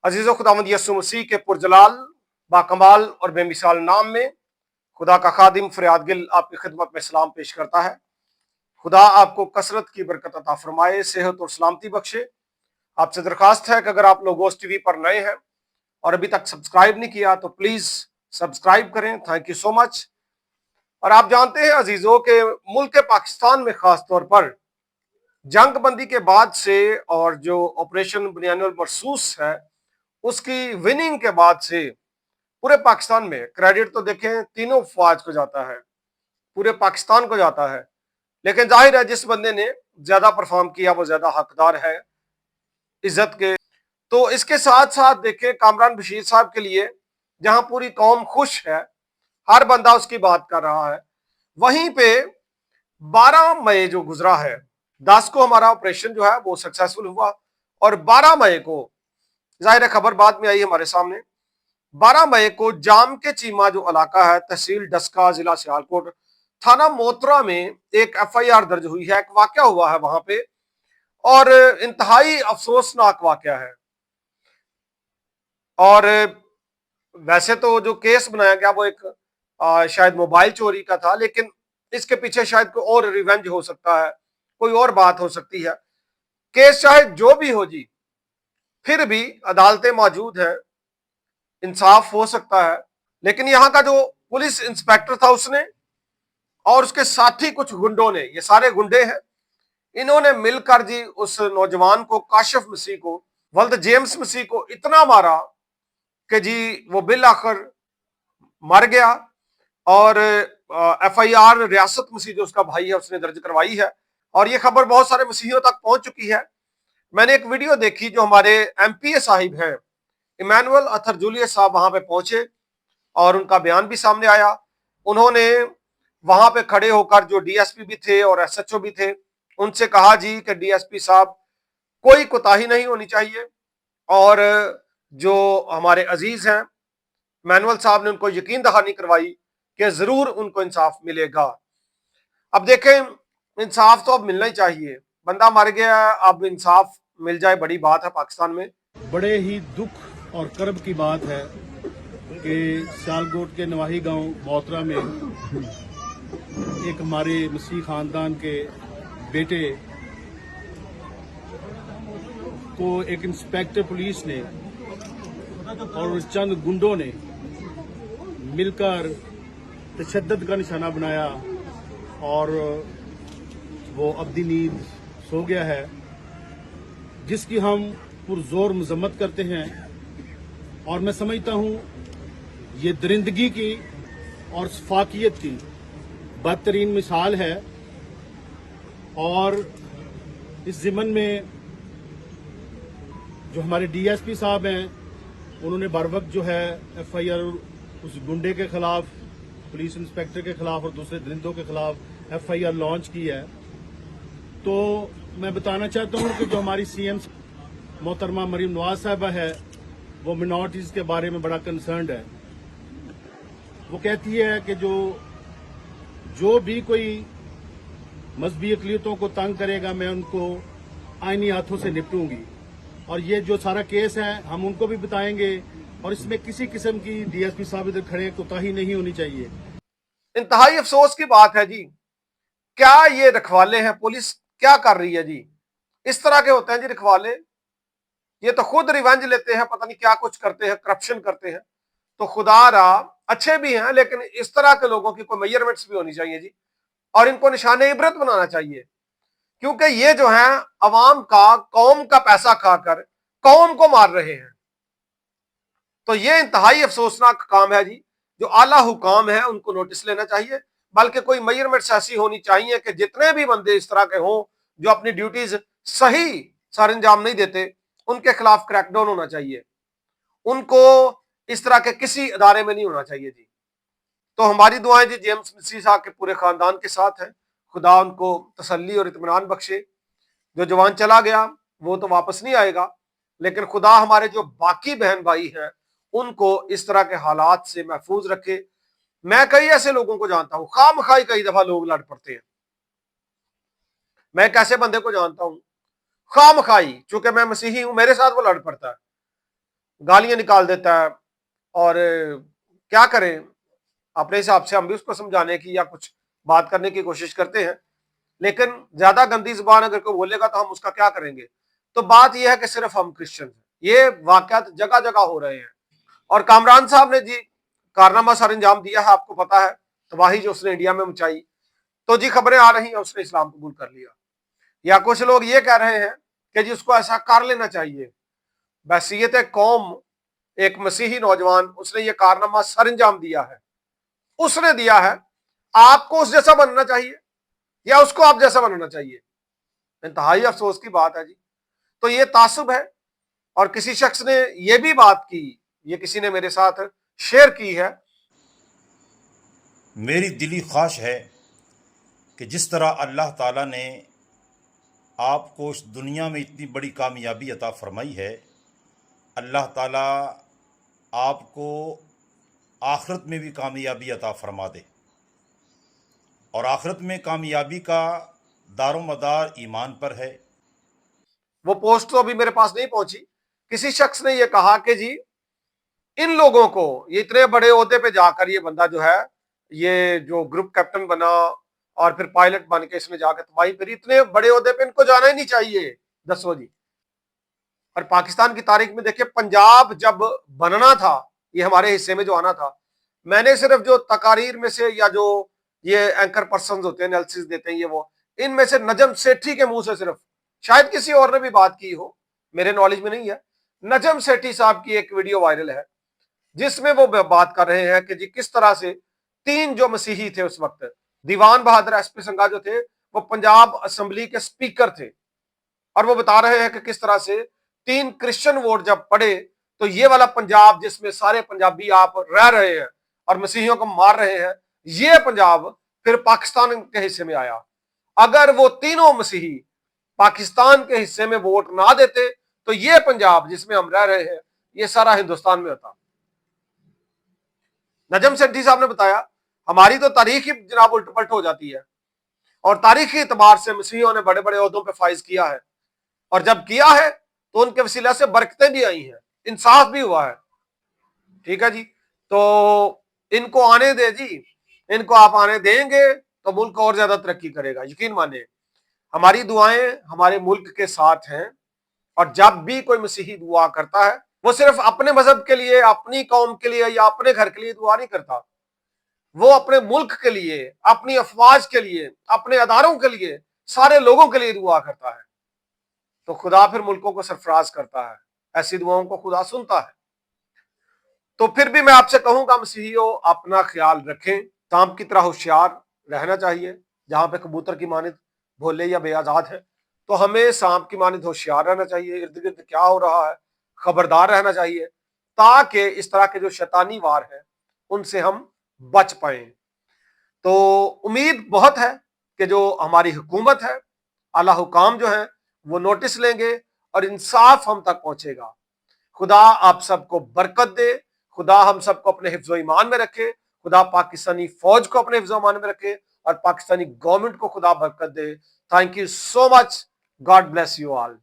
अजीज़ो खुदावंद यीशु मसीह के पुरजलाल बाकमाल और बेमिसाल नाम में खुदा का खादिम फरियाद गिल आपकी खिदमत में सलाम पेश करता है। खुदा आपको कसरत की बरकत अता फरमाए, सेहत और सलामती बख्शे। आपसे दरखास्त है कि अगर आप लोग गोस टीवी पर नए हैं और अभी तक सब्सक्राइब नहीं किया तो प्लीज सब्सक्राइब करें। Thank you so much. और आप जानते हैं अजीजों के मुल्क पाकिस्तान में खास तौर पर जंग बंदी के बाद से और जो ऑपरेशन बुनियानुल मरसूस है उसकी विनिंग के बाद से पूरे पाकिस्तान में क्रेडिट तो देखें तीनों फौज को जाता है, पूरे पाकिस्तान को जाता है। लेकिन जाहिर है जिस बंदे ने ज्यादा परफॉर्म किया वो ज्यादा हकदार है इज्जत के। तो इसके साथ साथ देखें कामरान बशीर साहब के लिए जहां पूरी कौम खुश है, हर बंदा उसकी बात कर रहा है, वहीं पे 12 मई जो गुजरा है, 10 को हमारा ऑपरेशन जो है वो सक्सेसफुल हुआ और 12 मई को जाहिर है खबर बाद में आई हमारे सामने। 12 मई को जाम के चीमा जो इलाका है, तहसील डस्का, जिला सियालकोट, थाना मोतरा में एक एफआईआर दर्ज हुई है। एक वाकया हुआ है वहां पे और इंतहाई अफसोसनाक वाकया है। और वैसे तो जो केस बनाया गया वो एक शायद मोबाइल चोरी का था, लेकिन इसके पीछे शायद कोई और रिवेंज हो सकता है, कोई और बात हो सकती है। केस चाहे जो भी हो जी, फिर भी अदालतें मौजूद हैं, इंसाफ हो सकता है। लेकिन यहाँ का जो पुलिस इंस्पेक्टर था उसने और उसके साथी कुछ गुंडों ने, ये सारे गुंडे हैं, इन्होंने मिलकर जी उस नौजवान को, काशिफ मसीह को, वल्द जेम्स मसीह को इतना मारा कि जी वो बिल आखिर मर गया। और एफआईआर रियासत मसीह जो उसका भाई है उसने दर्ज करवाई है और ये खबर बहुत सारे मसीहियों तक पहुंच चुकी है। मैंने एक वीडियो देखी जो हमारे एमपीए साहिब हैं इमैनुअल अथर जूलियस साहब वहां पे पहुंचे और उनका बयान भी सामने आया। उन्होंने वहां पे खड़े होकर जो डीएसपी भी थे और एसएचओ भी थे उनसे कहा जी कि डीएसपी साहब कोई कोताही नहीं होनी चाहिए, और जो हमारे अजीज हैं मैनुअल साहब ने उनको यकीन दहानी करवाई कि जरूर उनको इंसाफ मिलेगा। अब देखें इंसाफ तो अब मिलना ही चाहिए, बंदा मर गया, अब इंसाफ मिल जाए बड़ी बात है पाकिस्तान में। बड़े ही दुख और कर्ब की बात है कि सियालकोट के नवाही गांव मोतरा में एक हमारे मसीह खानदान के बेटे को एक इंस्पेक्टर पुलिस ने और चंद गुंडों ने मिलकर तशद्दुद का निशाना बनाया और वो अब्दी नींद सो गया है, जिसकी हम पुरजोर मजम्मत करते हैं। और मैं समझता हूं ये दरिंदगी की और सफाकियत की बदतरीन मिसाल है। और इस ज़िमन में जो हमारे डीएसपी साहब हैं उन्होंने बर वक्त जो है एफआईआर उस गुंडे के खिलाफ, पुलिस इंस्पेक्टर के खिलाफ और दूसरे दरिंदों के खिलाफ एफआईआर लॉन्च की है। तो मैं बताना चाहता हूं कि जो हमारी सीएम मोहतरमा मरीम नवाज साहबा है वो मिनॉरिटीज के बारे में बड़ा कंसर्न्ड है। वो कहती है कि जो भी कोई मजहबी अक़लियतों को तंग करेगा मैं उनको आईनी हाथों से निपटूंगी। और ये जो सारा केस है हम उनको भी बताएंगे और इसमें किसी किस्म की डीएसपी साहब इधर खड़े कोताही नहीं होनी चाहिए। इंतहाई अफसोस की बात है जी, क्या ये रखवाले हैं? पुलिस क्या कर रही है जी? इस तरह के होते हैं जी रखवाले, ये तो खुद रिवेंज लेते हैं, पता नहीं क्या कुछ करते हैं, करप्शन करते हैं। तो खुदा रा अच्छे भी हैं, लेकिन इस तरह के लोगों की कोई मेजरमेंट्स भी होनी चाहिए जी, और इनको निशाने इबरत बनाना चाहिए। क्योंकि ये जो है अवाम का, कौम का पैसा खाकर कौम को मार रहे हैं। तो ये इंतहाई अफसोसनाक काम है जी। जो आला हुकाम है उनको नोटिस लेना चाहिए, बल्कि कोई मेजरमेंट्स ऐसी होनी चाहिए कि जितने भी बंदे इस तरह के हों जो अपनी ड्यूटीज सही सर अंजाम नहीं देते, उनके खिलाफ क्रैकडाउन होना चाहिए। उनको इस तरह के किसी अदारे में नहीं होना चाहिए जी। तो हमारी दुआएं जी जेम्स मिस्री साहब के पूरे खानदान के साथ हैं। खुदा उनको तसल्ली और इत्मीनान बख्शे। जो जवान चला गया वो तो वापस नहीं आएगा, लेकिन खुदा हमारे जो बाकी बहन भाई हैं उनको इस तरह के हालात से महफूज रखे। मैं कई ऐसे लोगों को जानता हूं, खामखाई कई दफा लोग लड़ पड़ते हैं। मैं एक ऐसे बंदे को जानता हूं, खामखाई, चूंकि मैं मसीही हूं, मेरे साथ वो लड़ पड़ता है। गालियां निकाल देता है। और क्या करें, अपने हिसाब से हम भी उसको समझाने की या कुछ बात करने की कोशिश करते हैं, लेकिन ज्यादा गंदी जुबान अगर कोई बोलेगा तो हम उसका क्या करेंगे। तो बात यह है कि सिर्फ हम क्रिश्चियन हैं, ये वाकयात जगह जगह हो रहे हैं। और कामरान साहब ने जी कारनामा सर अंजाम दिया है, आपको पता है तबाही जो उसने इंडिया में मचाई। तो जी खबरें आ रही हैं उसने इस्लाम कबूल कर लिया, या कुछ लोग ये कह रहे हैं कि जी उसको ऐसा कर लेना चाहिए। बहसीयत कौम एक मसीही नौजवान, उसने ये कारनामा सर अंजाम दिया है, उसने दिया है। आपको उस जैसा बनना चाहिए या उसको आप जैसा बनना चाहिए? इंतहाई अफसोस की बात है जी। तो ये तासुब है। और किसी शख्स ने ये भी बात की, ये किसी ने मेरे साथ शेयर की है। मेरी दिली ख्वाहिश है कि जिस तरह अल्लाह ताला ने आपको इस दुनिया में इतनी बड़ी कामयाबी अता फरमाई है, अल्लाह ताला आपको आखिरत में भी कामयाबी अता फरमा दे। और आखिरत में कामयाबी का दारोमदार ईमान पर है। वो पोस्ट तो अभी मेरे पास नहीं पहुंची। किसी शख्स ने ये कहा कि जी इन लोगों को, ये इतने बड़े ओहदे पे जाकर ये बंदा जो है, ये जो ग्रुप कैप्टन बना और फिर पायलट बन के इसने जाकर तबाही करी, इतने बड़े ओहदे पे इनको जाना ही नहीं चाहिए। दसो जी। और पाकिस्तान की तारीख में देखिए, पंजाब जब बनना था, ये हमारे हिस्से में जो आना था, मैंने सिर्फ जो तकारीर में से या जो ये एंकर पर्सन होते हैं, एनालिसिस देते हैं, ये वो इनमें से नजम सेठी के मुंह से सिर्फ, शायद किसी और ने भी बात की हो, मेरे नॉलेज में नहीं है, नजम सेठी साहब की एक वीडियो वायरल है जिसमें वो बात कर रहे हैं कि जी किस तरह से तीन जो मसीही थे उस वक्त, दीवान बहादुर एसपी संघा जो थे, वो पंजाब असेंबली के स्पीकर थे। और वो बता रहे हैं कि किस तरह से तीन क्रिश्चियन वोट जब पड़े तो ये वाला पंजाब जिसमें सारे पंजाबी आप रह रहे हैं और मसीहियों को मार रहे हैं, ये पंजाब फिर पाकिस्तान के हिस्से में आया। अगर वो तीनों मसीही पाकिस्तान के हिस्से में वोट ना देते तो ये पंजाब जिसमें हम रह रहे हैं, ये सारा हिंदुस्तान में होता। नजम सेठी साहब ने बताया, हमारी तो तारीख ही जनाब उल्ट पलट हो जाती है। और तारीखी एतबार से मसीहियों ने बड़े बड़े ओहदों पर फाइज किया है, और जब किया है तो उनके वसीला से बरकतें भी आई हैं, इंसाफ भी हुआ है। ठीक है जी। तो इनको आने दे जी, इनको आप आने देंगे तो मुल्क और ज्यादा तरक्की करेगा, यकीन माने। हमारी दुआएं हमारे मुल्क के साथ हैं। और जब भी कोई मसीही दुआ करता है, वो सिर्फ अपने मजहब के लिए, अपनी कौम के लिए या अपने घर के लिए दुआ नहीं करता, वो अपने मुल्क के लिए, अपनी अफवाज के लिए, अपने अदारों के लिए, सारे लोगों के लिए दुआ करता है। तो खुदा फिर मुल्कों को सरफराज करता है, ऐसी दुआओं को खुदा सुनता है। तो फिर भी मैं आपसे कहूंगा मसीहियों, अपना ख्याल रखें, सांप की तरह होशियार रहना चाहिए। जहां पे कबूतर की मानित भोले या बेआजाद है, तो हमें सांप की मानित होशियार रहना चाहिए। इर्द गिर्द क्या हो रहा है खबरदार रहना चाहिए, ताकि इस तरह के जो शैतानी वार है उनसे हम बच पाए। तो उम्मीद बहुत है कि जो हमारी हुकूमत है, आला हुकाम जो है, वो नोटिस लेंगे और इंसाफ हम तक पहुंचेगा। खुदा आप सबको बरकत दे, खुदा हम सबको अपने हिफ्ज़ो ईमान में रखे, खुदा पाकिस्तानी फौज को अपने हिफ्ज़ो ईमान में रखे और पाकिस्तानी गवर्नमेंट को खुदा बरकत दे। Thank you so much. God bless you all.